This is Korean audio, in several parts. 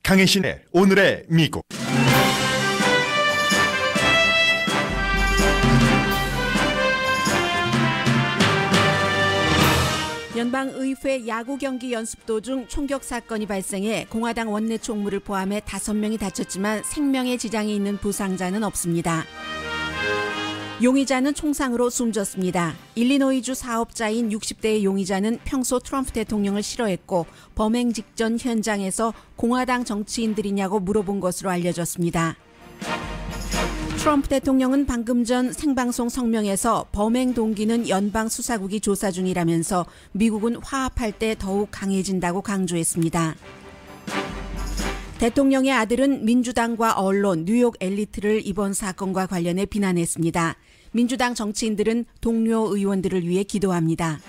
강혜신의 오늘의 미국. 연방의회 야구 경기 연습 도중 총격 사건이 발생해 공화당 원내 총무를 포함해 5명이 다쳤지만 생명에 지장이 있는 부상자는 없습니다. 용의자는 총상으로 숨졌습니다. 일리노이주 사업자인 60대의 용의자는 평소 트럼프 대통령을 싫어했고 범행 직전 현장에서 공화당 정치인들이냐고 물어본 것으로 알려졌습니다. 트럼프 대통령은 방금 전 생방송 성명에서 범행 동기는 연방 수사국이 조사 중이라면서 미국은 화합할 때 더욱 강해진다고 강조했습니다. 대통령의 아들은 민주당과 언론, 뉴욕 엘리트를 이번 사건과 관련해 비난했습니다. 민주당 정치인들은 동료 의원들을 위해 기도합니다.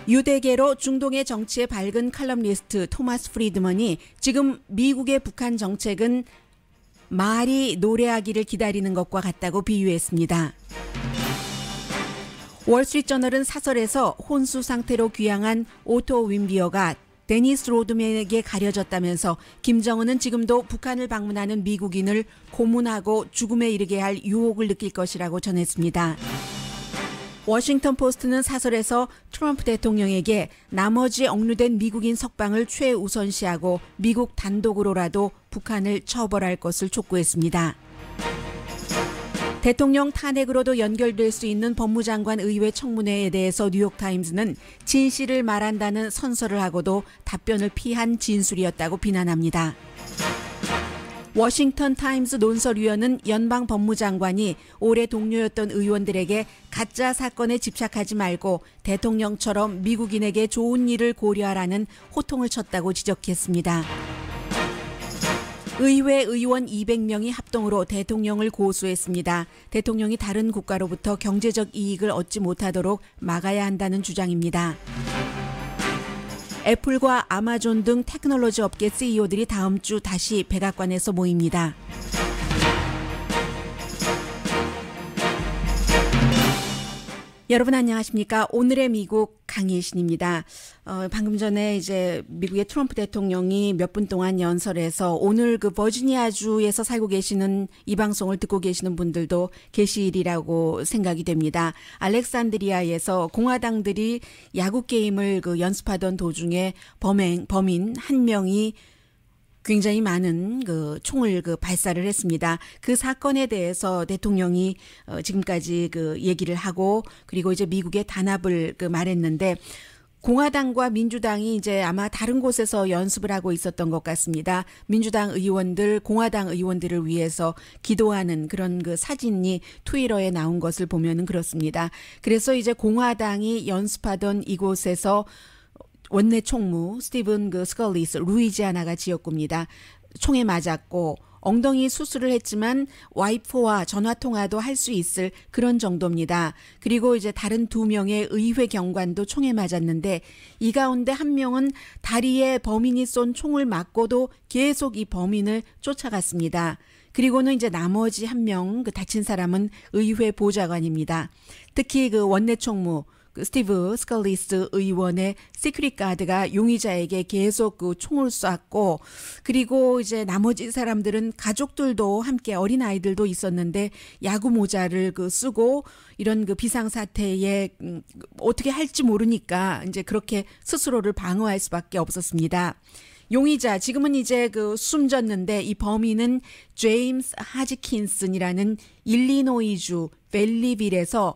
유대계로 중동의 정치에 밝은 칼럼니스트 토마스 프리드먼이 지금 미국의 북한 정책은 말이 노래하기를 기다리는 것과 같다고 비유했습니다. 월스트리트저널은 사설에서 혼수 상태로 귀향한 오토 윈비어가 데니스 로드맨에게 가려졌다면서 김정은은 지금도 북한을 방문하는 미국인을 고문하고 죽음에 이르게 할 유혹을 느낄 것이라고 전했습니다. 워싱턴 포스트는 사설에서 트럼프 대통령에게 나머지 억류된 미국인 석방을 최우선시하고 미국 단독으로라도 북한을 처벌할 것을 촉구했습니다. 대통령 탄핵으로도 연결될 수 있는 법무장관 의회 청문회에 대해서 뉴욕타임즈는 진실을 말한다는 선서를 하고도 답변을 피한 진술이었다고 비난합니다. 워싱턴 타임스 논설위원은 연방 법무장관이 올해 동료였던 의원들에게 가짜 사건에 집착하지 말고 대통령처럼 미국인에게 좋은 일을 고려하라는 호통을 쳤다고 지적했습니다. 의회 의원 200명이 합동으로 대통령을 고소했습니다. 대통령이 다른 국가로부터 경제적 이익을 얻지 못하도록 막아야 한다는 주장입니다. 애플과 아마존 등 테크놀로지 업계 CEO들이 다음 주 다시 백악관에서 모입니다. 여러분 안녕하십니까? 오늘의 미국 강혜신입니다. 방금 전에 이제 미국의 트럼프 대통령이 몇 분 동안 연설해서 오늘 그 버지니아주에서 살고 계시는 이 방송을 듣고 계시는 분들도 계시리라고 생각이 됩니다. 알렉산드리아에서 공화당들이 야구 게임을 그 연습하던 도중에 범인 한 명이 굉장히 많은 그 총을 발사를 했습니다. 그 사건에 대해서 대통령이 지금까지 얘기를 하고 그리고 이제 미국의 단합을 말했는데 공화당과 민주당이 이제 아마 다른 곳에서 연습을 하고 있었던 것 같습니다. 민주당 의원들, 공화당 의원들을 위해서 기도하는 그런 사진이 트위터에 나온 것을 보면은 그렇습니다. 그래서 이제 공화당이 연습하던 이곳에서 원내 총무 스티븐 스컬리스 루이지아나가 지역구입니다. 총에 맞았고 엉덩이 수술을 했지만 와이프와 전화통화도 할 수 있을 그런 정도입니다. 그리고 이제 다른 2명의 의회 경관도 총에 맞았는데 이 가운데 한 명은 다리에 범인이 쏜 총을 맞고도 계속 이 범인을 쫓아갔습니다. 그리고는 이제 나머지 한 명 다친 사람은 의회 보좌관입니다. 특히 원내 총무 스티브 스컬리스 의원의 시큐리티 가드가 용의자에게 계속 총을 쐈고 그리고 이제 나머지 사람들은 가족들도 함께 어린아이들도 있었는데 야구 모자를 쓰고 이런 비상사태에 어떻게 할지 모르니까 이제 그렇게 스스로를 방어할 수밖에 없었습니다. 용의자 지금은 이제 숨졌는데 이 범인은 제임스 하지킨슨이라는 일리노이주 벨리빌에서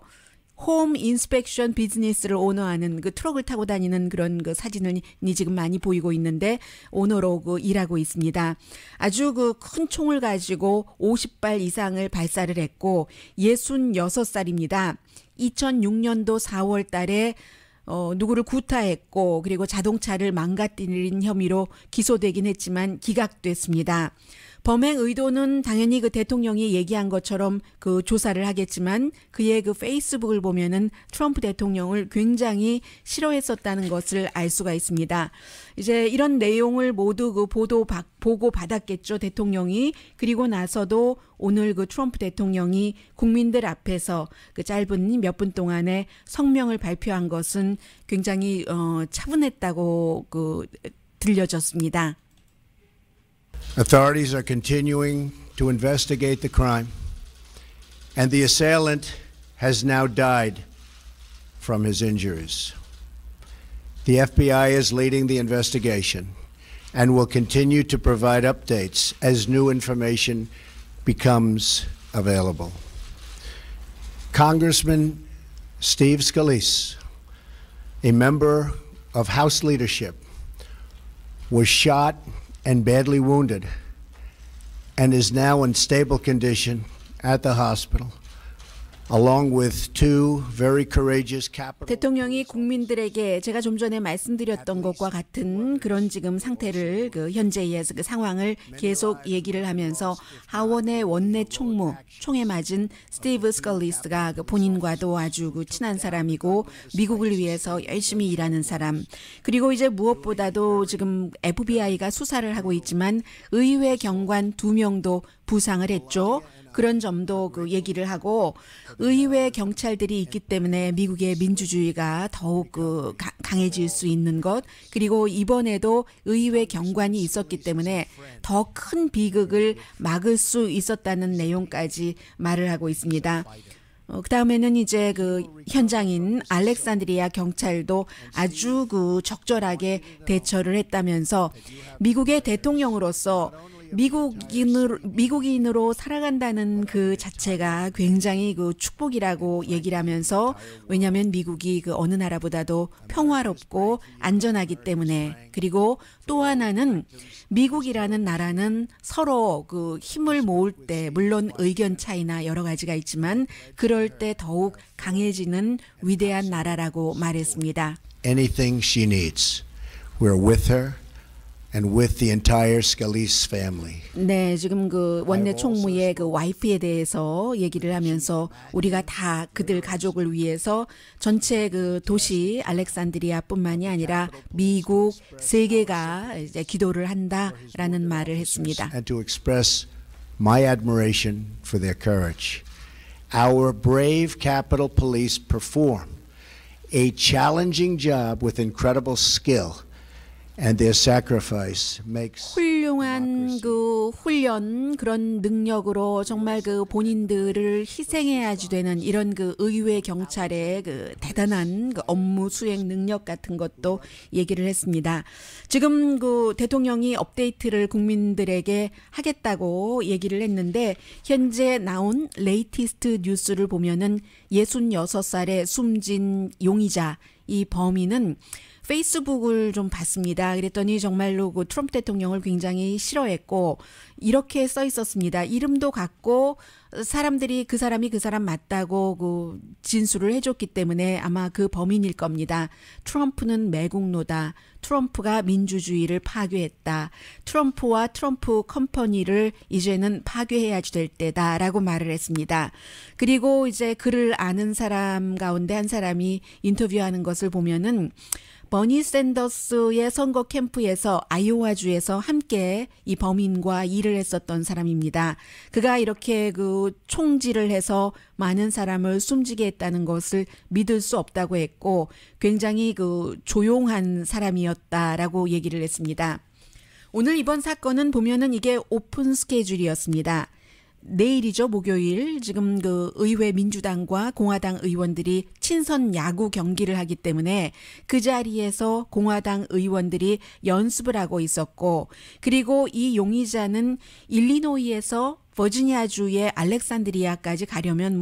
홈 인스펙션 비즈니스를 오너하는 트럭을 타고 다니는 그런 사진이 지금 많이 보이고 있는데 오너로 일하고 있습니다. 아주 큰 총을 가지고 50발 이상을 발사를 했고 66살입니다. 2006년도 4월 달에 누구를 구타했고 그리고 자동차를 망가뜨린 혐의로 기소되긴 했지만 기각됐습니다. 범행 의도는 당연히 대통령이 얘기한 것처럼 조사를 하겠지만 그의 페이스북을 보면은 트럼프 대통령을 굉장히 싫어했었다는 것을 알 수가 있습니다. 이제 이런 내용을 모두 보고 받았겠죠, 대통령이. 그리고 나서도 오늘 트럼프 대통령이 국민들 앞에서 짧은 몇 분 동안에 성명을 발표한 것은 굉장히 차분했다고 들려졌습니다. Authorities are continuing to investigate the crime, and the assailant has now died from his injuries. The FBI is leading the investigation and will continue to provide updates as new information becomes available. Congressman Steve Scalise, a member of House leadership, was shot and badly wounded and is now in stable condition at the hospital, along with two very courageous Capitol. 대통령이 국민들에게 제가 좀 전에 말씀드렸던 것과 같은 그런 지금 상태를 현재의 그 상황을 계속 얘기를 하면서 하원의 원내 총무 총에 맞은 스티브 스컬리스가 본인과도 아주 친한 사람이고 미국을 위해서 열심히 일하는 사람, 그리고 이제 무엇보다도 지금 FBI가 수사를 하고 있지만 의회 경관 2명도 부상을 했죠. 그런 점도 얘기를 하고, 의회 경찰들이 있기 때문에 미국의 민주주의가 더욱 강해질 수 있는 것, 그리고 이번에도 의회 경관이 있었기 때문에 더 큰 비극을 막을 수 있었다는 내용까지 말을 하고 있습니다. 그 다음에는 이제 현장인 알렉산드리아 경찰도 아주 적절하게 대처를 했다면서 미국의 대통령으로서 미국인으로 살아간다는 그 자체가 굉장히 축복이라고 얘기를 하면서, 왜냐하면 미국이 어느 나라보다도 평화롭고 안전하기 때문에, 그리고 또 하나는 미국이라는 나라는 서로 힘을 모을 때, 물론 의견 차이나 여러 가지가 있지만 그럴 때 더욱 강해지는 위대한 나라라고 말했습니다. Anything she needs, we're with her. And with the entire Scalise family. 네, 지금 원내 총무의 와이프에 대해서 얘기를 하면서 우리가 다 그들 가족을 위해서 전체 도시 알렉산드리아뿐만이 아니라 미국 세계가 이제 기도를 한다라는 말을 했습니다. And to express my admiration for their courage. Our brave Capitol Police perform a challenging job with incredible skill. And their sacrifice makes 훌륭한 훈련, 그런 능력으로 정말 본인들을 희생해야지 되는 이런 의회 경찰의 대단한 업무 수행 능력 같은 것도 얘기를 했습니다. 지금 대통령이 업데이트를 국민들에게 하겠다고 얘기를 했는데, 현재 나온 레이티스트 뉴스를 보면은 66살의 숨진 용의자, 이 범인은 페이스북을 좀 봤습니다. 그랬더니 정말로 트럼프 대통령을 굉장히 싫어했고, 이렇게 써 있었습니다. 이름도 같고 사람들이 그 사람이 그 사람 맞다고 진술을 해줬기 때문에 아마 그 범인일 겁니다. 트럼프는 매국노다. 트럼프가 민주주의를 파괴했다. 트럼프와 트럼프 컴퍼니를 이제는 파괴해야지 될 때다라고 말을 했습니다. 그리고 이제 그를 아는 사람 가운데 한 사람이 인터뷰하는 것을 보면은 버니 샌더스의 선거 캠프에서 아이오와주에서 함께 이 범인과 일을 했었던 사람입니다. 그가 이렇게 총질을 해서 많은 사람을 숨지게 했다는 것을 믿을 수 없다고 했고, 굉장히 조용한 사람이었다라고 얘기를 했습니다. 오늘 이번 사건은 보면은 이게 오픈 스케줄이었습니다. 내일이죠, 목요일. 지금 의회 민주당과 공화당 의원들이 친선 야구 경기를 하기 때문에 그 자리에서 공화당 의원들이 연습을 하고 있었고, 그리고 이 용의자는 일리노이에서 버지니아주의 알렉산드리아까지 가려면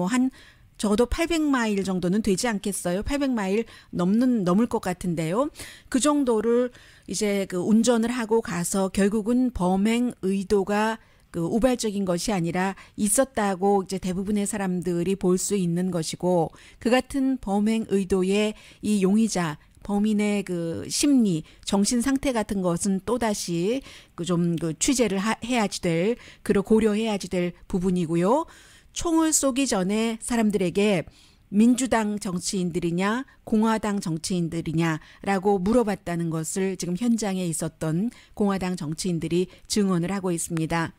적어도 800마일 정도는 되지 않겠어요? 800마일 넘을 것 같은데요. 그 정도를 이제 운전을 하고 가서 결국은 범행 의도가 우발적인 것이 아니라 있었다고 이제 대부분의 사람들이 볼 수 있는 것이고, 그 같은 범행 의도의 이 용의자 범인의 심리, 정신 상태 같은 것은 또다시 좀 취재를 해야지 될, 고려해야지 될 부분이고요. 총을 쏘기 전에 사람들에게 민주당 정치인들이냐 공화당 정치인들이냐라고 물어봤다는 것을 지금 현장에 있었던 공화당 정치인들이 증언을 하고 있습니다.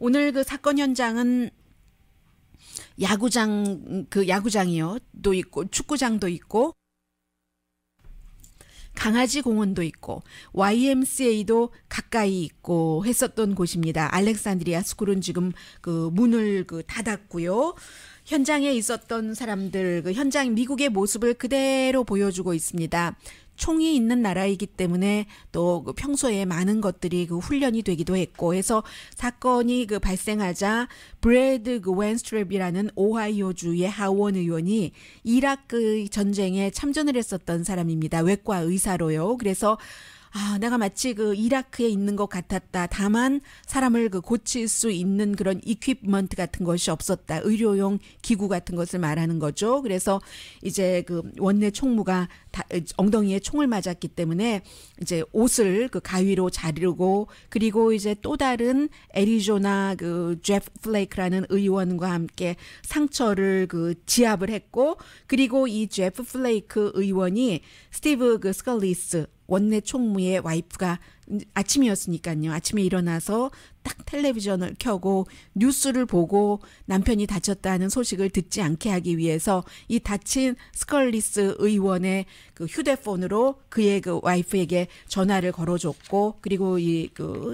오늘 사건 현장은 야구장이요, 또 있고 축구장도 있고, 강아지 공원도 있고 YMCA도 가까이 있고 했었던 곳입니다. 알렉산드리아 스쿨은 지금 그 문을 닫았고요. 현장에 있었던 사람들, 그 현장 미국의 모습을 그대로 보여주고 있습니다. 총이 있는 나라이기 때문에 또 평소에 많은 것들이 훈련이 되기도 했고 해서 사건이 발생하자 브래드 웬스트랩이라는 오하이오주의 하원 의원이 이라크 전쟁에 참전을 했었던 사람입니다. 외과 의사로요. 그래서 내가 마치 이라크에 있는 것 같았다. 다만 사람을 고칠 수 있는 그런 이퀴프먼트 같은 것이 없었다. 의료용 기구 같은 것을 말하는 거죠. 그래서 이제 원내 총무가 엉덩이에 총을 맞았기 때문에 이제 옷을 가위로 자르고 그리고 이제 또 다른 애리조나 제프 플레이크라는 의원과 함께 상처를 지압을 했고 그리고 이 제프 플레이크 의원이 스티브 스컬리스 원내 총무의 와이프가 아침이었으니까요. 아침에 일어나서 딱 텔레비전을 켜고 뉴스를 보고 남편이 다쳤다는 소식을 듣지 않게 하기 위해서 이 다친 스컬리스 의원의 휴대폰으로 그의 와이프에게 전화를 걸어줬고 그리고 이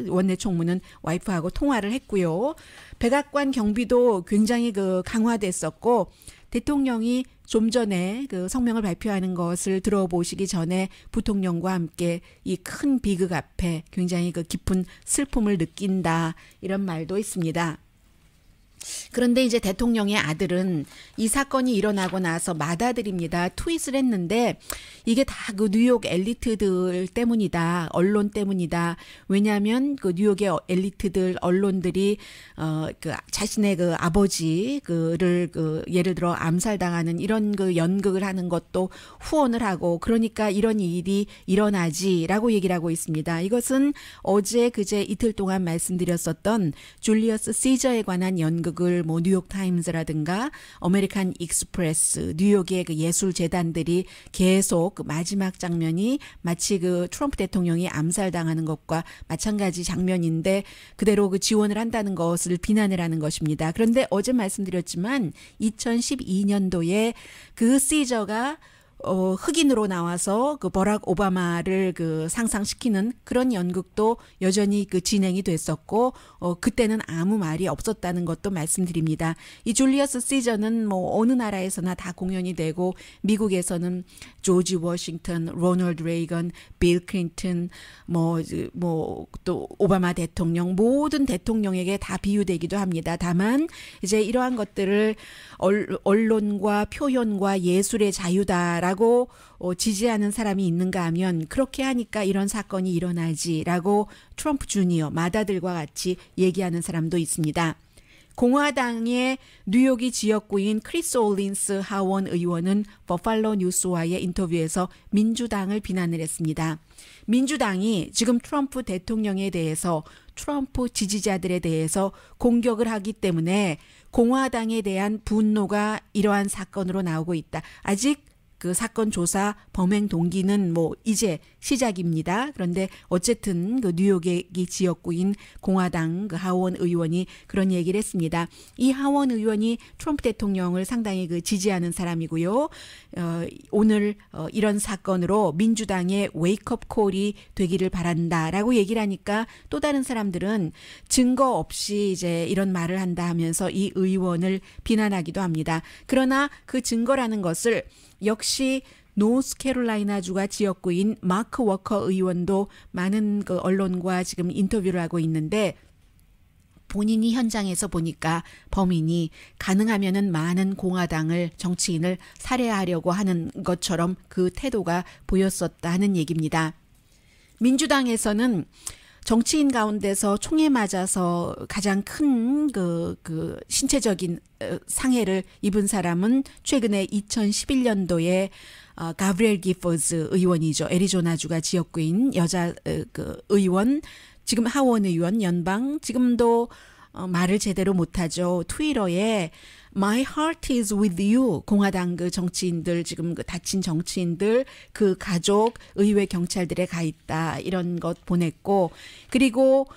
원내 총무는 와이프하고 통화를 했고요. 백악관 경비도 굉장히 강화됐었고 대통령이 좀 전에 성명을 발표하는 것을 들어보시기 전에 부통령과 함께 이 큰 비극 앞에 굉장히 깊은 슬픔을 느낀다 이런 말도 있습니다. 그런데 이제 대통령의 아들은 이 사건이 일어나고 나서 맏아들입니다. 트윗을 했는데 이게 다 뉴욕 엘리트들 때문이다. 언론 때문이다. 왜냐하면 뉴욕의 엘리트들 언론들이 자신의 아버지를 예를 들어 암살당하는 이런 연극을 하는 것도 후원을 하고 그러니까 이런 일이 일어나지라고 얘기를 하고 있습니다. 이것은 어제 그제 이틀 동안 말씀드렸었던 줄리어스 시저에 관한 연극을 뉴욕타임즈라든가 아메리칸 익스프레스, 뉴욕의 예술재단들이 계속 마지막 장면이 마치 트럼프 대통령이 암살당하는 것과 마찬가지 장면인데 그대로 지원을 한다는 것을 비난을 하는 것입니다. 그런데 어제 말씀드렸지만 2012년도에 시저가 흑인으로 나와서 버락 오바마를 상상시키는 그런 연극도 여전히 진행이 됐었고 그때는 아무 말이 없었다는 것도 말씀드립니다. 이 줄리어스 시저는 어느 나라에서나 다 공연이 되고 미국에서는 조지 워싱턴, 로널드 레이건, 빌 클린턴 또 오바마 대통령 모든 대통령에게 다 비유되기도 합니다. 다만 이제 이러한 것들을 언론과 표현과 예술의 자유다라고 지지하는 사람이 있는가 하면 그렇게 하니까 이런 사건이 일어나지라고 트럼프 주니어 맏아들과 같이 얘기하는 사람도 있습니다. 공화당의 뉴욕이 지역구인 크리스 올린스 하원 의원은 버팔로 뉴스와의 인터뷰에서 민주당을 비난을 했습니다. 민주당이 지금 트럼프 대통령에 대해서 트럼프 지지자들에 대해서 공격을 하기 때문에 공화당에 대한 분노가 이러한 사건으로 나오고 있다. 아직 사건 조사 범행 동기는 이제 시작입니다. 그런데 어쨌든 뉴욕의 지역구인 공화당 하원 의원이 그런 얘기를 했습니다. 이 하원 의원이 트럼프 대통령을 상당히 지지하는 사람이고요. 오늘 이런 사건으로 민주당의 웨이크업 콜이 되기를 바란다라고 얘기를 하니까 또 다른 사람들은 증거 없이 이제 이런 말을 한다 하면서 이 의원을 비난하기도 합니다. 그러나 그 증거라는 것을 역시 노스캐롤라이나주가 지역구인 마크 워커 의원도 많은 언론과 지금 인터뷰를 하고 있는데 본인이 현장에서 보니까 범인이 가능하면은 많은 공화당을 정치인을 살해하려고 하는 것처럼 그 태도가 보였었다는 얘기입니다. 민주당에서는 정치인 가운데서 총에 맞아서 가장 큰 신체적인 상해를 입은 사람은 최근에 2011년도에 가브리엘 기퍼즈 의원이죠. 애리조나주가 지역구인 여자 의원, 지금 하원 의원 연방 지금도 말을 제대로 못하죠. 트위터에 My heart is with you. 공화당 정치인들 지금 다친 정치인들 그 가족 의회 경찰들에 가 있다 이런 것 보냈고 그리고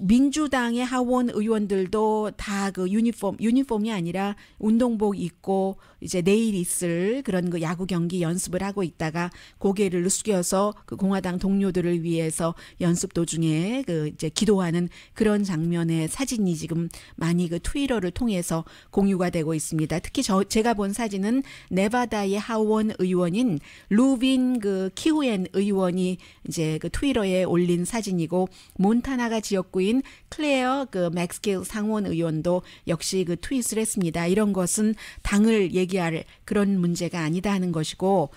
민주당의 하원 의원들도 다 그 유니폼이 아니라 운동복 입고 이제 내일 있을 그런 그 야구 경기 연습을 하고 있다가 고개를 숙여서 그 공화당 동료들을 위해서 연습 도중에 그 이제 기도하는 그런 장면의 사진이 지금 많이 그 트위터를 통해서 공유가 되고 있습니다. 특히 제가 본 사진은 네바다의 하원 의원인 루빈 그 키후엔 의원이 이제 그 트위터에 올린 사진이고, 몬타나가 지역구인 클레어 그 맥스길 상원 의원도 역시 그 트윗을 했습니다. 이런 것은 당을 얘기할 그런 문제가 아니다 하는 것이고,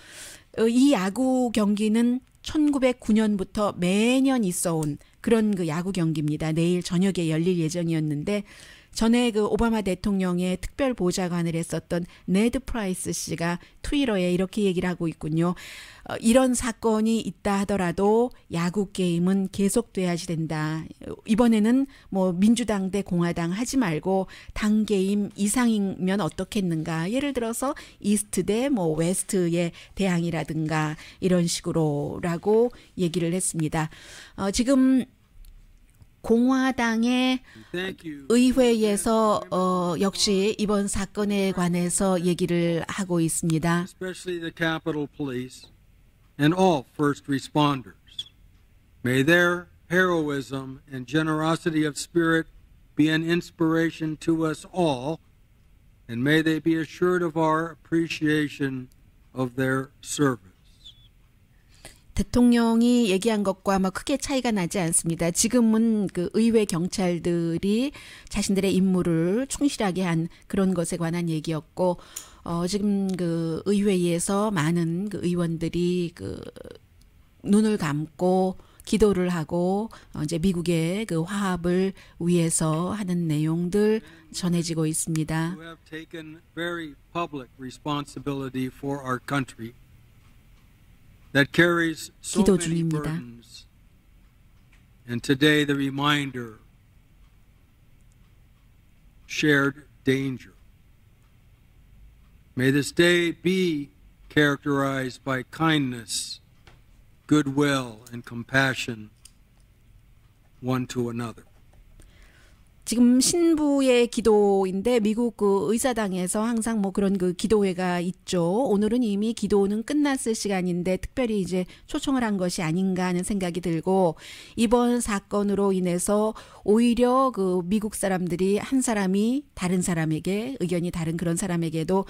이 야구 경기는 1909년부터 매년 있어온 그런 그 야구 경기입니다. 내일 저녁에 열릴 예정이었는데, 전에 그 오바마 대통령의 특별 보좌관을 했었던 네드 프라이스 씨가 트위터에 이렇게 얘기를 하고 있군요. 이런 사건이 있다 하더라도 야구 게임은 계속돼야지 된다. 이번에는 뭐 민주당 대 공화당 하지 말고 당 게임 이상이면 어떻겠는가. 예를 들어서 이스트 대 뭐 웨스트의 대항이라든가 이런 식으로라고 얘기를 했습니다. 지금 공화당의 의회에서 역시 이번 사건에 관해서 얘기를 하고 있습니다. Especially the Capitol Police and all first responders. May their heroism and generosity of spirit be an inspiration to us all, and may they be assured of our appreciation of their service. 대통령이 얘기한 것과 아마 크게 차이가 나지 않습니다. 지금은 그 의회 경찰들이 자신들의 임무를 충실하게 한 그런 것에 관한 얘기였고, 지금 그 의회에서 많은 그 의원들이 그 눈을 감고 기도를 하고 이제 미국의 그 화합을 위해서 하는 내용들 전해지고 있습니다. You have taken very public responsibility for our country. That carries so 기도 many 중입니다. burdens. And today the reminder, shared danger. May this day be characterized by kindness, goodwill, and compassion one to another. 지금 신부의 기도인데 미국 그 의사당에서 항상 뭐 그런 그 기도회가 있죠. 오늘은 이미 기도는 끝났을 시간인데 특별히 이제 초청을 한 것이 아닌가 하는 생각이 들고, 이번 사건으로 인해서 오히려 그 미국 사람들이 한 사람이 다른 사람에게 의견이 다른 그런 사람에게도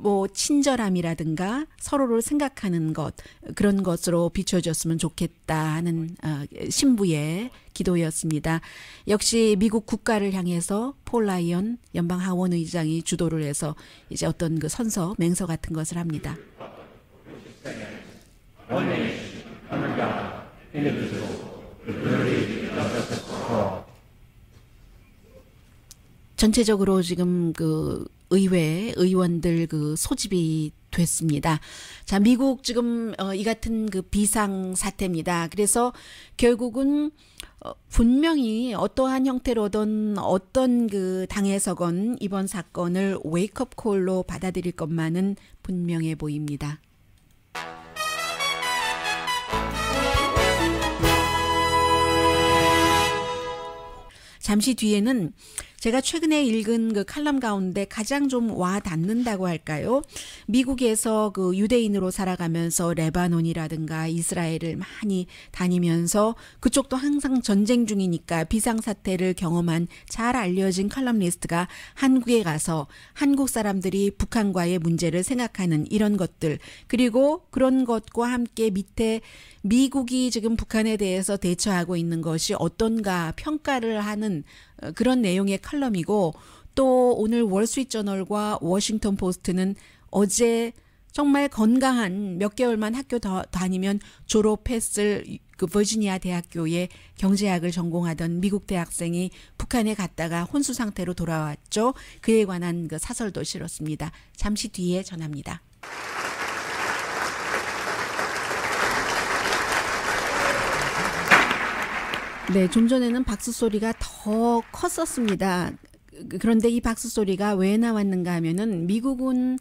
뭐 친절함이라든가 서로를 생각하는 것, 그런 것으로 비춰졌으면 좋겠다 하는 신부의 기도였습니다. 역시 미국 국가를 향해서 폴 라이언 연방 하원 의장이 주도를 해서 이제 어떤 그 선서 맹서 같은 것을 합니다. 전체적으로 지금 그 의회 의원들 그 소집이 됐습니다. 자, 미국 지금 이 같은 그 비상 사태입니다. 그래서 결국은 분명히 어떠한 형태로든 어떤 그 당에서건 이번 사건을 웨이크업 콜로 받아들일 것만은 분명해 보입니다. 잠시 뒤에는 제가 최근에 읽은 그 칼럼 가운데 가장 좀 와 닿는다고 할까요? 미국에서 그 유대인으로 살아가면서 레바논이라든가 이스라엘을 많이 다니면서 그쪽도 항상 전쟁 중이니까 비상사태를 경험한 잘 알려진 칼럼니스트가 한국에 가서 한국 사람들이 북한과의 문제를 생각하는 이런 것들, 그리고 그런 것과 함께 밑에 미국이 지금 북한에 대해서 대처하고 있는 것이 어떤가 평가를 하는 그런 내용의 칼럼이고, 또 오늘 월스트리트저널과 워싱턴 포스트는 어제 정말 건강한 몇 개월만 학교 더 다니면 졸업했을 그 버지니아 대학교의 경제학을 전공하던 미국 대학생이 북한에 갔다가 혼수 상태로 돌아왔죠. 그에 관한 그 사설도 실었습니다. 잠시 뒤에 전합니다. 네, 좀 전에는 박수 소리가 더 컸었습니다. 그런데 이 박수 소리가 왜 나왔는가 하면은 미국은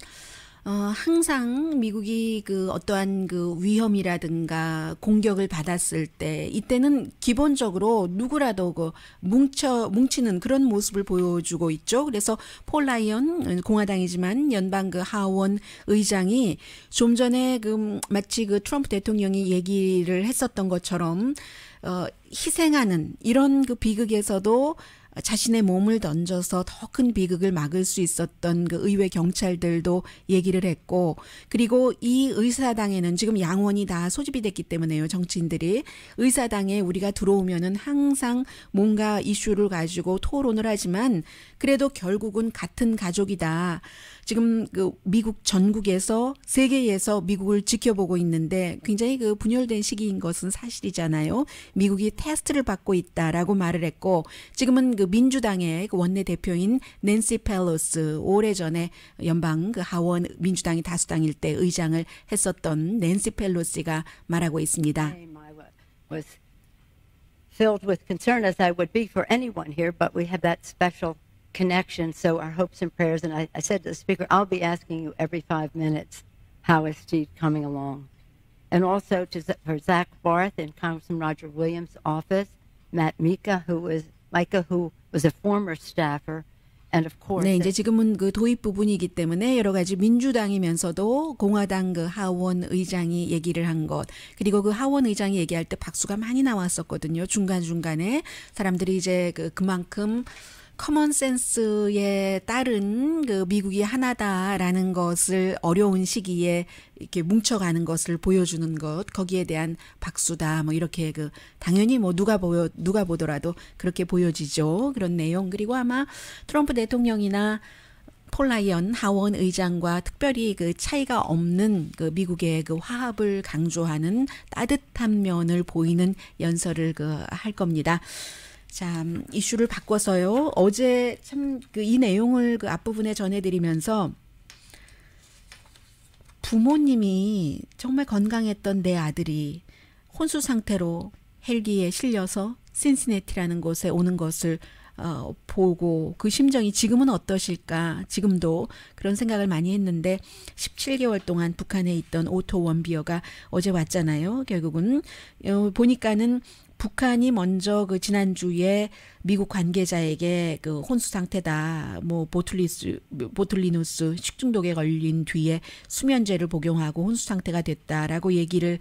항상 미국이 그 어떠한 그 위험이라든가 공격을 받았을 때 이때는 기본적으로 누구라도 그 뭉치는 그런 모습을 보여주고 있죠. 그래서 폴 라이언 공화당이지만 연방 그 하원 의장이 좀 전에 그 마치 그 트럼프 대통령이 얘기를 했었던 것처럼 희생하는 이런 그 비극에서도 자신의 몸을 던져서 더 큰 비극을 막을 수 있었던 그 의회 경찰들도 얘기를 했고, 그리고 이 의사당에는 지금 양원이 다 소집이 됐기 때문에요. 정치인들이 의사당에 우리가 들어오면은 항상 뭔가 이슈를 가지고 토론을 하지만 그래도 결국은 같은 가족이다. 지금 그 미국 전국에서 세계에서 미국을 지켜보고 있는데 굉장히 그 분열된 시기인 것은 사실이잖아요. 미국이 테스트를 받고 있다라고 말을 했고, 지금은 그 민주당의 그 원내대표인 낸시 펠로시, 오래전에 연방 그 하원 민주당이 다수당일 때 의장을 했었던 낸시 펠로시가 말하고 있습니다. I was filled with concern as I would be for anyone here, but we have that special connection, so our hopes and prayers. And I said to the speaker, I'll be asking you every 5 minutes, how is Steve coming along? And also for Zach Barth in Congressman Roger Williams' office, Matt Mika, who was a former staffer, and of course. 네, 이제 지금은 그 도입 부분이기 때문에 여러 가지 민주당이면서도 공화당 그 하원 의장이 얘기를 한 것, 그리고 그 하원 의장이 얘기할 때 박수가 많이 나왔었거든요. 중간중간에 사람들이 이제 그만큼 커먼 센스에 따른 그 미국이 하나다라는 것을 어려운 시기에 이렇게 뭉쳐가는 것을 보여주는 것, 거기에 대한 박수다. 뭐 이렇게 그 당연히 뭐 누가 보더라도 그렇게 보여지죠. 그런 내용. 그리고 아마 트럼프 대통령이나 폴 라이언 하원 의장과 특별히 그 차이가 없는 그 미국의 그 화합을 강조하는 따뜻한 면을 보이는 연설을 할 겁니다. 자, 이슈를 바꿔서요. 어제 참 이 내용을 그 앞부분에 전해드리면서 부모님이 정말 건강했던 내 아들이 혼수 상태로 헬기에 실려서 신시내티라는 곳에 오는 것을 보고 그 심정이 지금은 어떠실까? 지금도 그런 생각을 많이 했는데 17개월 동안 북한에 있던 오토 원비어가 어제 왔잖아요. 결국은 보니까는 북한이 먼저 그 지난주에 미국 관계자에게 그 혼수 상태다, 뭐 보툴리누스 식중독에 걸린 뒤에 수면제를 복용하고 혼수 상태가 됐다라고 얘기를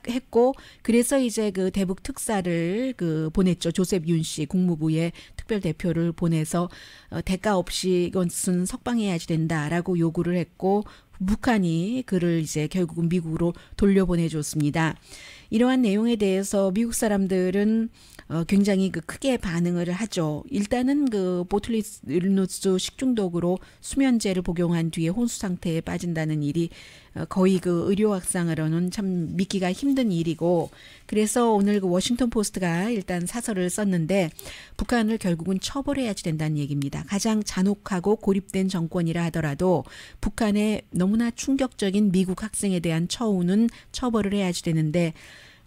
했고, 그래서 이제 그 대북 특사를 보냈죠. 조셉 윤 씨 국무부의 특별 대표를 보내서 대가 없이 이것은 석방해야지 된다라고 요구를 했고, 북한이 그를 이제 결국은 미국으로 돌려보내줬습니다. 이러한 내용에 대해서 미국 사람들은 굉장히 크게 반응을 하죠. 일단은 보툴리누스 식중독으로 수면제를 복용한 뒤에 혼수 상태에 빠진다는 일이 거의 의료학상으로는 참 믿기가 힘든 일이고, 그래서 오늘 워싱턴 포스트가 일단 사설을 썼는데 북한을 결국은 처벌해야지 된다는 얘기입니다. 가장 잔혹하고 고립된 정권이라 하더라도 북한의 너무나 충격적인 미국 학생에 대한 처우는 처벌을 해야지 되는데,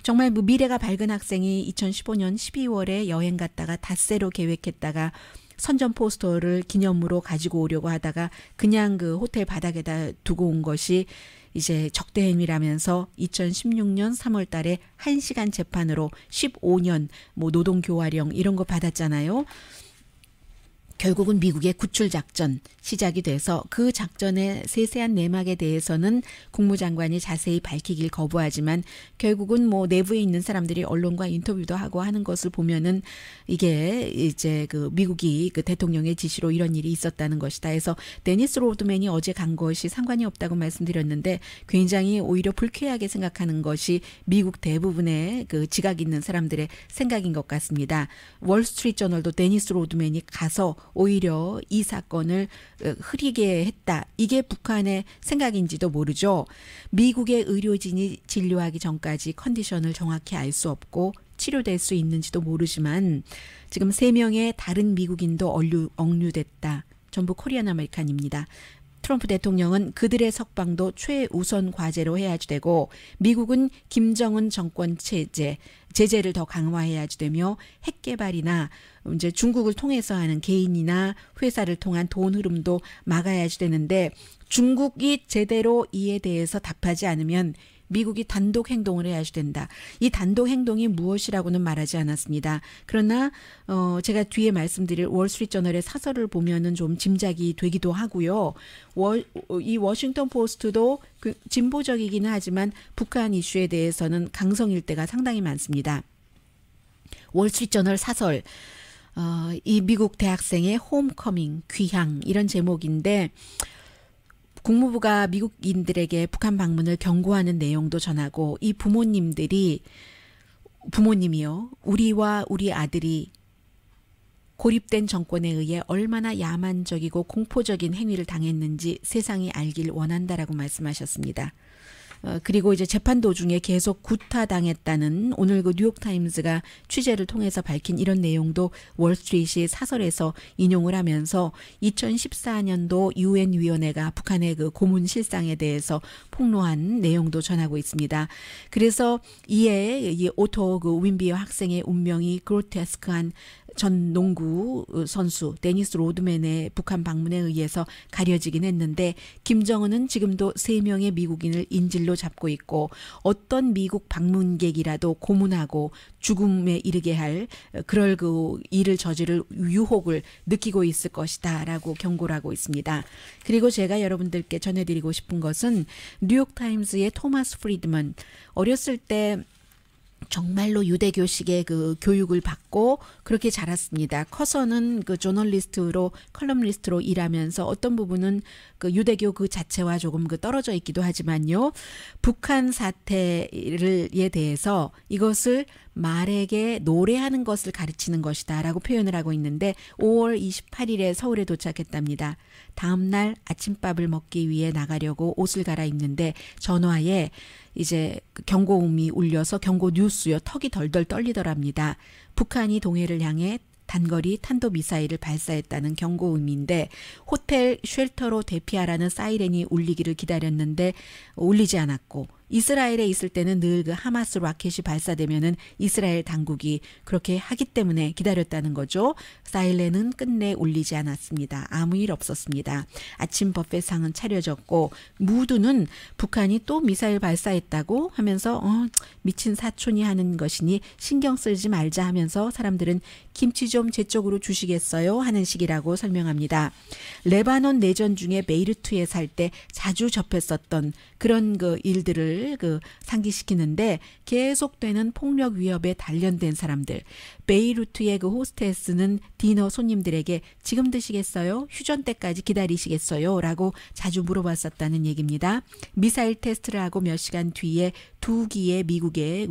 정말 미래가 밝은 학생이 2015년 12월에 여행 갔다가 닷새로 계획했다가 선전 포스터를 기념으로 가지고 오려고 하다가 그냥 호텔 바닥에다 두고 온 것이 이제 적대 행위라면서 2016년 3월 달에 1시간 재판으로 15년 노동교화령 이런 거 받았잖아요. 결국은 미국의 구출작전 시작이 돼서 그 작전의 세세한 내막에 대해서는 국무장관이 자세히 밝히길 거부하지만 결국은 내부에 있는 사람들이 언론과 인터뷰도 하고 하는 것을 보면은 이게 이제 미국이 대통령의 지시로 이런 일이 있었다는 것이다 해서 데니스 로드맨이 어제 간 것이 상관이 없다고 말씀드렸는데 굉장히 오히려 불쾌하게 생각하는 것이 미국 대부분의 지각 있는 사람들의 생각인 것 같습니다. 월스트리트저널도 데니스 로드맨이 가서 오히려 이 사건을 흐리게 했다. 이게 북한의 생각인지도 모르죠. 미국의 의료진이 진료하기 전까지 컨디션을 정확히 알 수 없고 치료될 수 있는지도 모르지만 지금 3명의 다른 미국인도 억류됐다. 전부 코리안 아메리칸입니다. 트럼프 대통령은 그들의 석방도 최우선 과제로 해야지 되고 미국은 김정은 정권 제재를 더 강화해야지 되며 핵 개발이나 이제 중국을 통해서 하는 개인이나 회사를 통한 돈 흐름도 막아야지 되는데 중국이 제대로 이에 대해서 답하지 않으면 미국이 단독 행동을 해야지 된다. 이 단독 행동이 무엇이라고는 말하지 않았습니다. 그러나 제가 뒤에 말씀드릴 월스트리트저널의 사설을 보면은 좀 짐작이 되기도 하고요. 이 워싱턴 포스트도 진보적이기는 하지만 북한 이슈에 대해서는 강성일 때가 상당히 많습니다. 월스트리트저널 사설 이 미국 대학생의 홈커밍, 귀향 이런 제목인데 국무부가 미국인들에게 북한 방문을 경고하는 내용도 전하고 이 부모님이요. 우리와 우리 아들이 고립된 정권에 의해 얼마나 야만적이고 공포적인 행위를 당했는지 세상이 알길 원한다라고 말씀하셨습니다. 그리고 이제 재판 도중에 계속 구타당했다는 오늘 그 뉴욕타임스가 취재를 통해서 밝힌 이런 내용도 월스트리트의 사설에서 인용을 하면서 2014년도 유엔 위원회가 북한의 그 고문 실상에 대해서 폭로한 내용도 전하고 있습니다. 그래서 이에 이 오토 그 윈비어 학생의 운명이 그로테스크한 전 농구 선수 데니스 로드맨의 북한 방문에 의해서 가려지긴 했는데 김정은은 지금도 3명의 미국인을 인질로 잡고 있고 어떤 미국 방문객이라도 고문하고 죽음에 이르게 할 그럴 그 일을 저지를 유혹을 느끼고 있을 것이다 라고 경고를 하고 있습니다. 그리고 제가 여러분들께 전해드리고 싶은 것은 뉴욕타임스의 토마스 프리드먼 어렸을 때 정말로 유대교식의 그 교육을 받고 그렇게 자랐습니다. 커서는 그 저널리스트로 컬럼리스트로 일하면서 어떤 부분은 그 유대교 그 자체와 조금 그 떨어져 있기도 하지만요. 북한 사태에 대해서 이것을 말에게 노래하는 것을 가르치는 것이다라고 표현을 하고 있는데 5월 28일에 서울에 도착했답니다. 다음 날 아침밥을 먹기 위해 나가려고 옷을 갈아입는데 전화에 이제 경고음이 울려서 경고 뉴스요. 턱이 덜덜 떨리더랍니다. 북한이 동해를 향해 단거리 탄도미사일을 발사했다는 경고음인데 호텔 쉘터로 대피하라는 사이렌이 울리기를 기다렸는데 울리지 않았고 이스라엘에 있을 때는 늘 그 하마스 로켓이 발사되면은 이스라엘 당국이 그렇게 하기 때문에 기다렸다는 거죠. 사이렌은 끝내 울리지 않았습니다. 아무 일 없었습니다. 아침 버페상은 차려졌고 무드는 북한이 또 미사일 발사했다고 하면서 미친 사촌이 하는 것이니 신경 쓰지 말자 하면서 사람들은 김치 좀 제 쪽으로 주시겠어요 하는 식이라고 설명합니다. 레바논 내전 중에 베이루트에 살 때 자주 접했었던 그런 그 일들을 그 상기시키는데 계속되는 폭력 위협에 단련된 사람들. 베이루트의 그 호스테스는 디너 손님들에게 지금 드시겠어요? 휴전 때까지 기다리시겠어요? 라고 자주 물어봤었다는 얘기입니다. 미사일 테스트를 하고 몇 시간 뒤에 2기의 미국의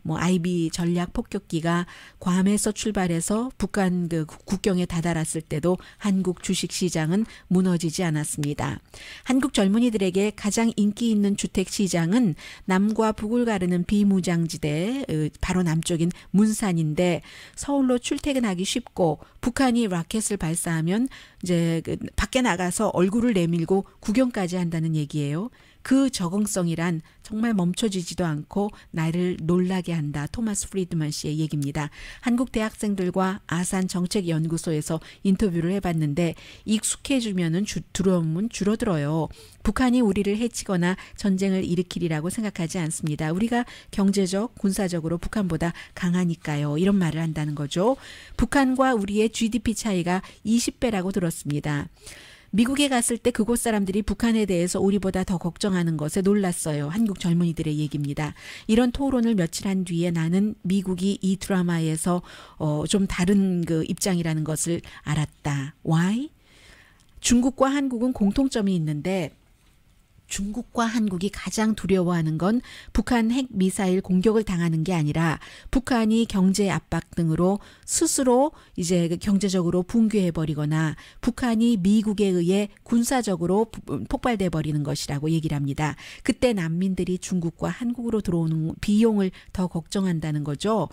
IB 전략 폭격기가 괌에서 출발해서 북한 그 국경에 다다랐을 때도 한국 주식시장은 무너지지 않았습니다. 한국 젊은이들에게 가장 인기 있는 주택시장은 남과 북을 가르는 비무장지대 바로 남쪽인 문산인데 서울로 출퇴근하기 쉽고 북한이 라켓을 발사하면 이제 밖에 나가서 얼굴을 내밀고 구경까지 한다는 얘기예요. 그 적응성이란 정말 멈춰지지도 않고 나를 놀라게 한다. 토마스 프리드먼 씨의 얘기입니다. 한국 대학생들과 아산 정책연구소에서 인터뷰를 해봤는데 익숙해지면은 두려움은 줄어들어요. 북한이 우리를 해치거나 전쟁을 일으키리라고 생각하지 않습니다. 우리가 경제적, 군사적으로 북한보다 강하니까요. 이런 말을 한다는 거죠. 북한과 우리의 GDP 차이가 20배라고 들었습니다. 미국에 갔을 때 그곳 사람들이 북한에 대해서 우리보다 더 걱정하는 것에 놀랐어요. 한국 젊은이들의 얘기입니다. 이런 토론을 며칠 한 뒤에 나는 미국이 이 드라마에서 좀 다른 그 입장이라는 것을 알았다. Why? 중국과 한국은 공통점이 있는데 중국과 한국이 가장 두려워하는 건 북한 핵 미사일 공격을 당하는 게 아니라 북한이 경제 압박 등으로 스스로 이제 경제적으로 붕괴해 버리거나 북한이 미국에 의해 군사적으로 폭발돼 버리는 것이라고 얘기를 합니다. 그때 난민들이 중국과 한국으로 들어오는 비용을 더 걱정한다는 거죠.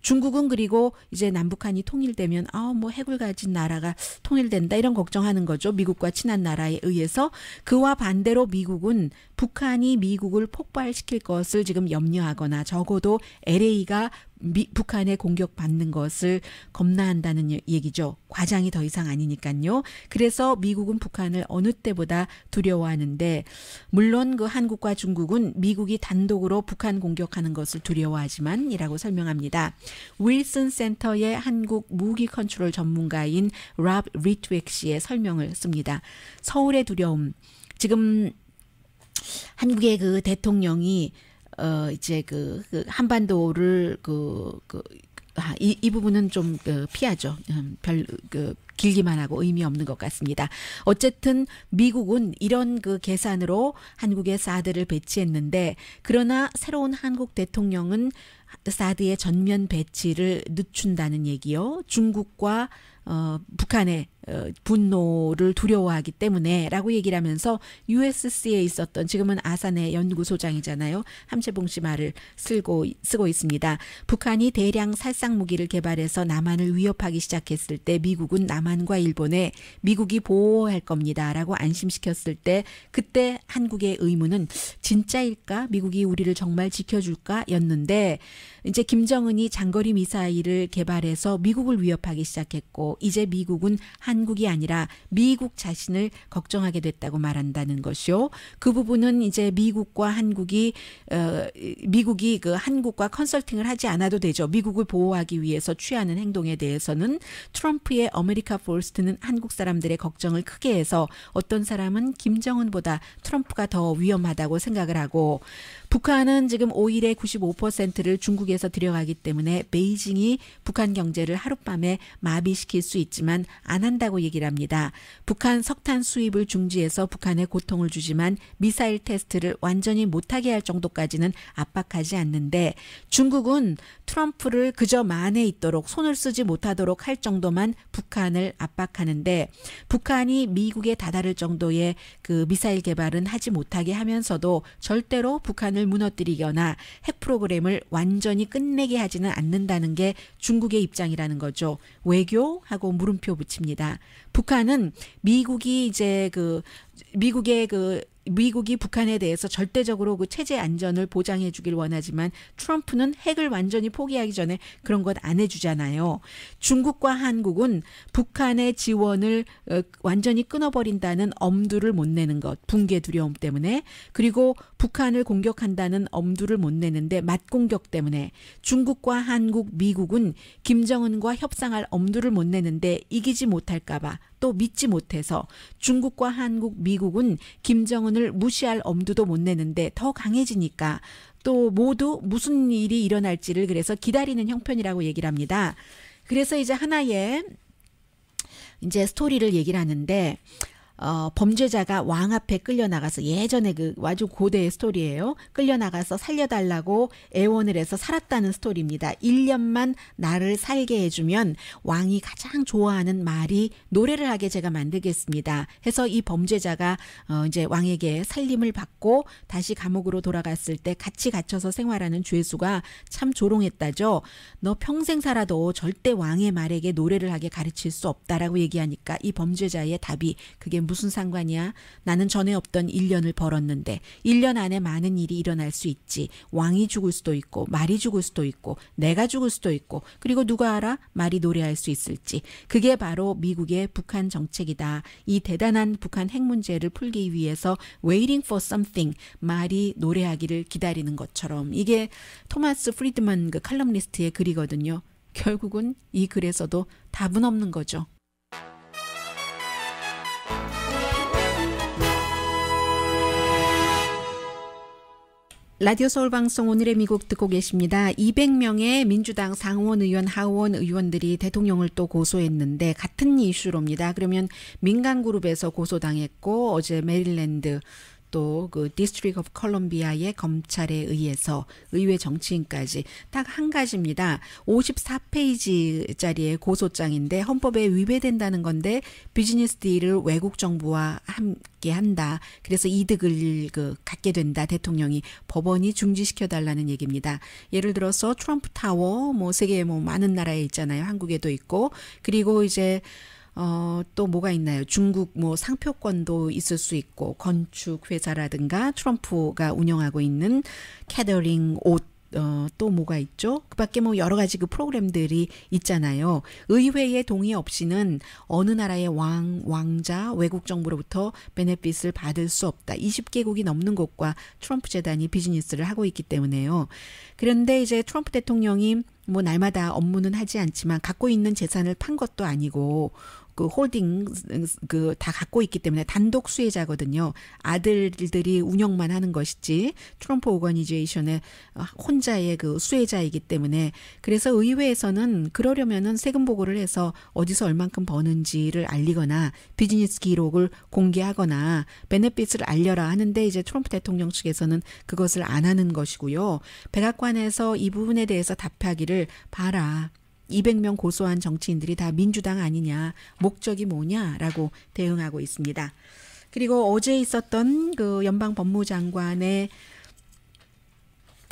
중국은 그리고 이제 남북한이 통일되면 뭐 핵을 가진 나라가 통일된다 이런 걱정하는 거죠. 미국과 친한 나라에 의해서. 그와 반대로 미국은 북한이 미국을 폭발시킬 것을 지금 염려하거나 적어도 LA가 북한에 공격받는 것을 겁나한다는 얘기죠. 과장이 더 이상 아니니까요. 그래서 미국은 북한을 어느 때보다 두려워하는데 물론 그 한국과 중국은 미국이 단독으로 북한 공격하는 것을 두려워하지만 이라고 설명합니다. 윌슨 센터의 한국 무기 컨트롤 전문가인 랍 리트웩 씨의 설명을 씁니다. 서울의 두려움. 지금 한국의 그 대통령이 이제 그 한반도를 이 부분은 좀 피하죠. 별 길기만 하고 의미 없는 것 같습니다. 어쨌든 미국은 이런 그 계산으로 한국에 사드를 배치했는데 그러나 새로운 한국 대통령은 사드의 전면 배치를 늦춘다는 얘기요. 중국과 북한의 분노를 두려워하기 때문에 라고 얘기를 하면서 USC에 있었던 지금은 아산의 연구소장이잖아요. 함채봉 씨 말을 쓰고 있습니다. 북한이 대량 살상 무기를 개발해서 남한을 위협하기 시작했을 때 미국은 남한과 일본에 미국이 보호할 겁니다. 라고 안심시켰을 때 그때 한국의 의문은 진짜일까? 미국이 우리를 정말 지켜줄까? 였는데 이제 김정은이 장거리 미사일을 개발해서 미국을 위협하기 시작했고 이제 미국은 한국이 아니라 미국 자신을 걱정하게 됐다고 말한다는 것이요. 그 부분은 이제 미국과 한국이 그 한국과 컨설팅을 하지 않아도 되죠. 미국을 보호하기 위해서 취하는 행동에 대해서는 트럼프의 아메리카 포스트는 한국 사람들의 걱정을 크게 해서 어떤 사람은 김정은보다 트럼프가 더 위험하다고 생각을 하고 북한은 지금 오일의 95%를 중국에서 들여가기 때문에 베이징이 북한 경제를 하룻밤에 마비시킬 수 있지만 안 한다고 얘기를 합니다. 북한 석탄 수입을 중지해서 북한에 고통을 주지만 미사일 테스트를 완전히 못하게 할 정도까지는 압박하지 않는데 중국은 트럼프를 그저 만에 있도록 손을 쓰지 못하도록 할 정도만 북한을 압박하는데 북한이 미국에 다다를 정도의 그 미사일 개발은 하지 못하게 하면서도 절대로 북한을 무너뜨리거나 핵 프로그램을 완전히 끝내게 하지는 않는다는 게 중국의 입장이라는 거죠. 외교하고 물음표 붙입니다. 북한은 미국이 북한에 대해서 절대적으로 그 체제 안전을 보장해 주길 원하지만 트럼프는 핵을 완전히 포기하기 전에 그런 것 안 해주잖아요. 중국과 한국은 북한의 지원을 완전히 끊어버린다는 엄두를 못 내는 것, 붕괴 두려움 때문에 그리고 북한을 공격한다는 엄두를 못 내는데 맞공격 때문에 중국과 한국, 미국은 김정은과 협상할 엄두를 못 내는데 이기지 못할까 봐 또 믿지 못해서 중국과 한국, 미국은 김정은을 무시할 엄두도 못 내는데 더 강해지니까 또 모두 무슨 일이 일어날지를 그래서 기다리는 형편이라고 얘기를 합니다. 그래서 이제 하나의 이제 스토리를 얘기를 하는데 범죄자가 왕 앞에 끌려나가서 예전에 그 아주 고대의 스토리예요. 끌려나가서 살려달라고 애원을 해서 살았다는 스토리입니다. 1년만 나를 살게 해주면 왕이 가장 좋아하는 말이 노래를 하게 제가 만들겠습니다. 해서 이 범죄자가 이제 왕에게 살림을 받고 다시 감옥으로 돌아갔을 때 같이 갇혀서 생활하는 죄수가 참 조롱했다죠. 너 평생 살아도 절대 왕의 말에게 노래를 하게 가르칠 수 없다라고 얘기하니까 이 범죄자의 답이 그게 무슨 상관이야? 나는 전에 없던 1년을 벌었는데 1년 안에 많은 일이 일어날 수 있지. 왕이 죽을 수도 있고 말이 죽을 수도 있고 내가 죽을 수도 있고 그리고 누가 알아? 말이 노래할 수 있을지. 그게 바로 미국의 북한 정책이다. 이 대단한 북한 핵 문제를 풀기 위해서 waiting for something, 말이 노래하기를 기다리는 것처럼. 이게 토마스 프리드먼 그 칼럼니스트의 글이거든요. 결국은 이 글에서도 답은 없는 거죠. 라디오 서울 방송 오늘의 미국 듣고 계십니다. 200명의 민주당 상원 의원, 하원 의원들이 대통령을 또 고소했는데 같은 이슈로입니다. 그러면 민간 그룹에서 고소당했고 어제 메릴랜드 또 그 디스트릭 오브 컬럼비아의 검찰에 의해서 의회 정치인까지 딱 한 가지입니다. 54페이지짜리의 고소장인데 헌법에 위배된다는 건데 비즈니스 딜을 외국 정부와 함께 한다. 그래서 이득을 갖게 된다. 대통령이 법원이 중지시켜 달라는 얘기입니다. 예를 들어서 트럼프 타워 뭐 세계에 뭐 많은 나라에 있잖아요. 한국에도 있고 그리고 이제 또 뭐가 있나요? 중국 뭐 상표권도 있을 수 있고 건축 회사라든가 트럼프가 운영하고 있는 캐더링 옷 또 뭐가 있죠? 그 밖에 뭐 여러 가지 그 프로그램들이 있잖아요. 의회의 동의 없이는 어느 나라의 왕자, 외국 정부로부터 베네핏을 받을 수 없다. 20개국이 넘는 곳과 트럼프 재단이 비즈니스를 하고 있기 때문에요. 그런데 이제 트럼프 대통령이 뭐 날마다 업무는 하지 않지만 갖고 있는 재산을 판 것도 아니고 그 홀딩 다 갖고 있기 때문에 단독 수혜자거든요. 아들들이 운영만 하는 것이지 트럼프 오거니제이션의 혼자의 그 수혜자이기 때문에 그래서 의회에서는 그러려면은 세금 보고를 해서 어디서 얼만큼 버는지를 알리거나 비즈니스 기록을 공개하거나 베네핏을 알려라 하는데 이제 트럼프 대통령 측에서는 그것을 안 하는 것이고요. 백악관에서 이 부분에 대해서 답하기를 봐라. 200명 고소한 정치인들이 다 민주당 아니냐, 목적이 뭐냐라고 대응하고 있습니다. 그리고 어제 있었던 그 연방 법무장관의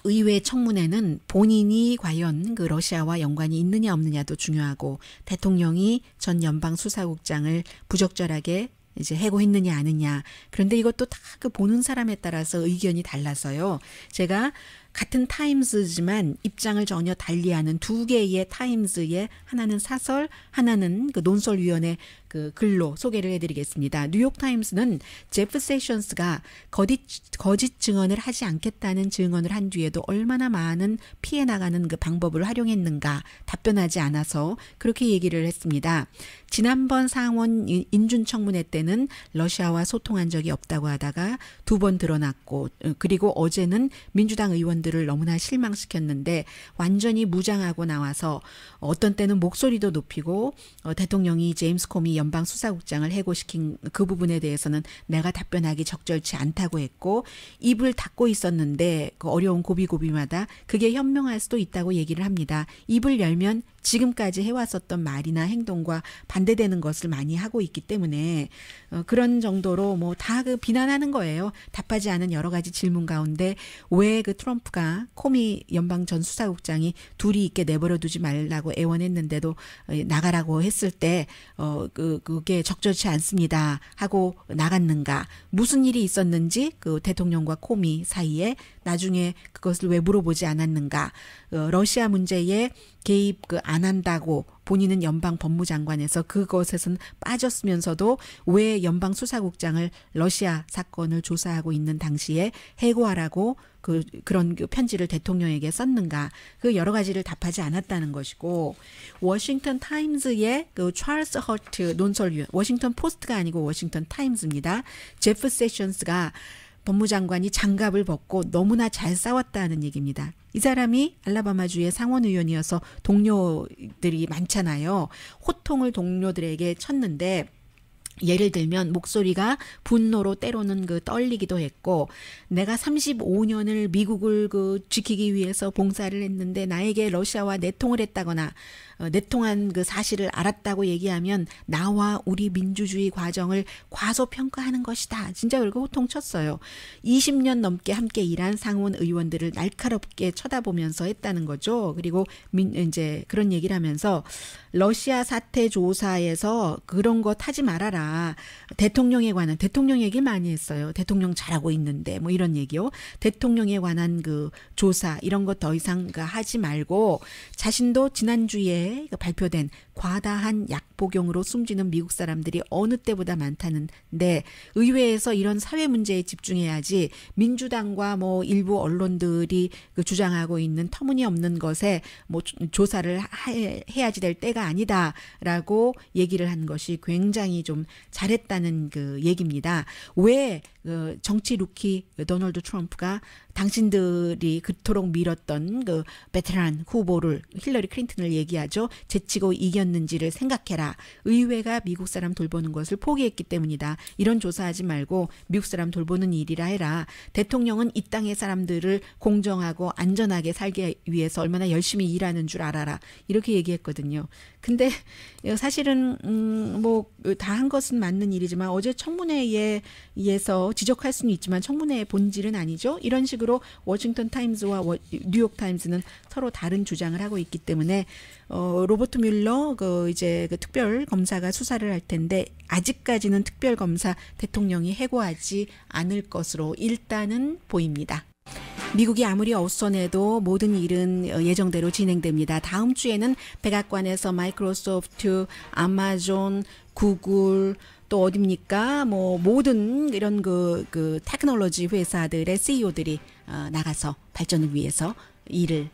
의회 청문회는 본인이 과연 그 러시아와 연관이 있느냐 없느냐도 중요하고 대통령이 전 연방 수사국장을 부적절하게 이제 해고했느냐 아느냐. 그런데 이것도 다 그 보는 사람에 따라서 의견이 달라서요. 제가 같은 타임스지만 입장을 전혀 달리하는 두 개의 타임스의 하나는 사설, 하나는 그 논설위원회 그 글로 소개를 해드리겠습니다. 뉴욕타임스는 제프 세션스가 거짓 증언을 하지 않겠다는 증언을 한 뒤에도 얼마나 많은 피해 나가는 그 방법을 활용했는가 답변하지 않아서 그렇게 얘기를 했습니다. 지난번 상원 인준청문회 때는 러시아와 소통한 적이 없다고 하다가 두 번 드러났고 그리고 어제는 민주당 의원들을 너무나 실망시켰는데 완전히 무장하고 나와서 어떤 때는 목소리도 높이고 대통령이 제임스 코미 연방 수사국장을 해고시킨 그 부분에 대해서는 내가 답변하기 적절치 않다고 했고 입을 닫고 있었는데 그 어려운 고비고비마다 그게 현명할 수도 있다고 얘기를 합니다. 입을 열면 지금까지 해왔었던 말이나 행동과 반대되는 것을 많이 하고 있기 때문에 그런 정도로 뭐 다 그 비난하는 거예요. 답하지 않은 여러 가지 질문 가운데 왜 그 트럼프가 코미 연방 전 수사국장이 둘이 있게 내버려 두지 말라고 애원했는데도 나가라고 했을 때 그게 적절치 않습니다 하고 나갔는가. 무슨 일이 있었는지 그 대통령과 코미 사이에 나중에 그것을 왜 물어보지 않았는가. 러시아 문제에 개입 안 한다고 본인은 연방 법무장관에서 그것에선 빠졌으면서도 왜 연방 수사국장을 러시아 사건을 조사하고 있는 당시에 해고하라고 그런 편지를 대통령에게 썼는가. 그 여러 가지를 답하지 않았다는 것이고 워싱턴 타임즈의 그 찰스 허트 논설위원 워싱턴 포스트가 아니고 워싱턴 타임즈입니다. 제프 세션스가 법무장관이 장갑을 벗고 너무나 잘 싸웠다는 얘기입니다. 이 사람이 알라바마주의 상원의원이어서 동료들이 많잖아요. 호통을 동료들에게 쳤는데 예를 들면 목소리가 분노로 때로는 떨리기도 했고 내가 35년을 미국을 지키기 위해서 봉사를 했는데 나에게 러시아와 내통을 했다거나 내통한 그 사실을 알았다고 얘기하면 나와 우리 민주주의 과정을 과소평가하는 것이다. 진짜 그렇게 호통쳤어요. 20년 넘게 함께 일한 상원 의원들을 날카롭게 쳐다보면서 했다는 거죠. 그리고 이제 그런 얘기를 하면서 러시아 사태 조사에서 그런 거 타지 말아라. 대통령에 관한 대통령 얘기 많이 했어요. 대통령 잘하고 있는데 뭐 이런 얘기요. 대통령에 관한 그 조사 이런 거 더 이상 하지 말고 자신도 지난주에 발표된 과다한 약 복용으로 숨지는 미국 사람들이 어느 때보다 많다는데 의회에서 이런 사회 문제에 집중해야지 민주당과 뭐 일부 언론들이 주장하고 있는 터무니없는 것에 뭐 조사를 해야지 될 때가 아니다라고 얘기를 한 것이 굉장히 좀 잘했다는 그 얘기입니다. 왜 정치 루키 도널드 트럼프가 당신들이 그토록 밀었던 그 베테랑 후보를 힐러리 클린턴을 얘기하죠. 제치고 이겼는지를 생각해라. 의회가 미국 사람 돌보는 것을 포기했기 때문이다. 이런 조사하지 말고 미국 사람 돌보는 일이라 해라. 대통령은 이 땅의 사람들을 공정하고 안전하게 살기 위해서 얼마나 열심히 일하는 줄 알아라. 이렇게 얘기했거든요. 근데 사실은 뭐 다 한 것은 맞는 일이지만 어제 청문회에서 지적할 수는 있지만 청문회의 본질은 아니죠. 이런 식으로 워싱턴 타임즈와 뉴욕 타임즈는 서로 다른 주장을 하고 있기 때문에 로버트 뮬러 이제 그 특별 검사가 수사를 할 텐데 아직까지는 특별 검사 대통령이 해고하지 않을 것으로 일단은 보입니다. 미국이 아무리 어수선해도 모든 일은 예정대로 진행됩니다. 다음 주에는 백악관에서 마이크로소프트, 아마존, 구글 또 어딥니까? 뭐 모든 이런 그 테크놀로지 회사들의 CEO들이 나가서 발전을 위해서 일을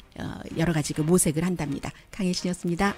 여러 가지 모색을 한답니다. 강혜신이었습니다.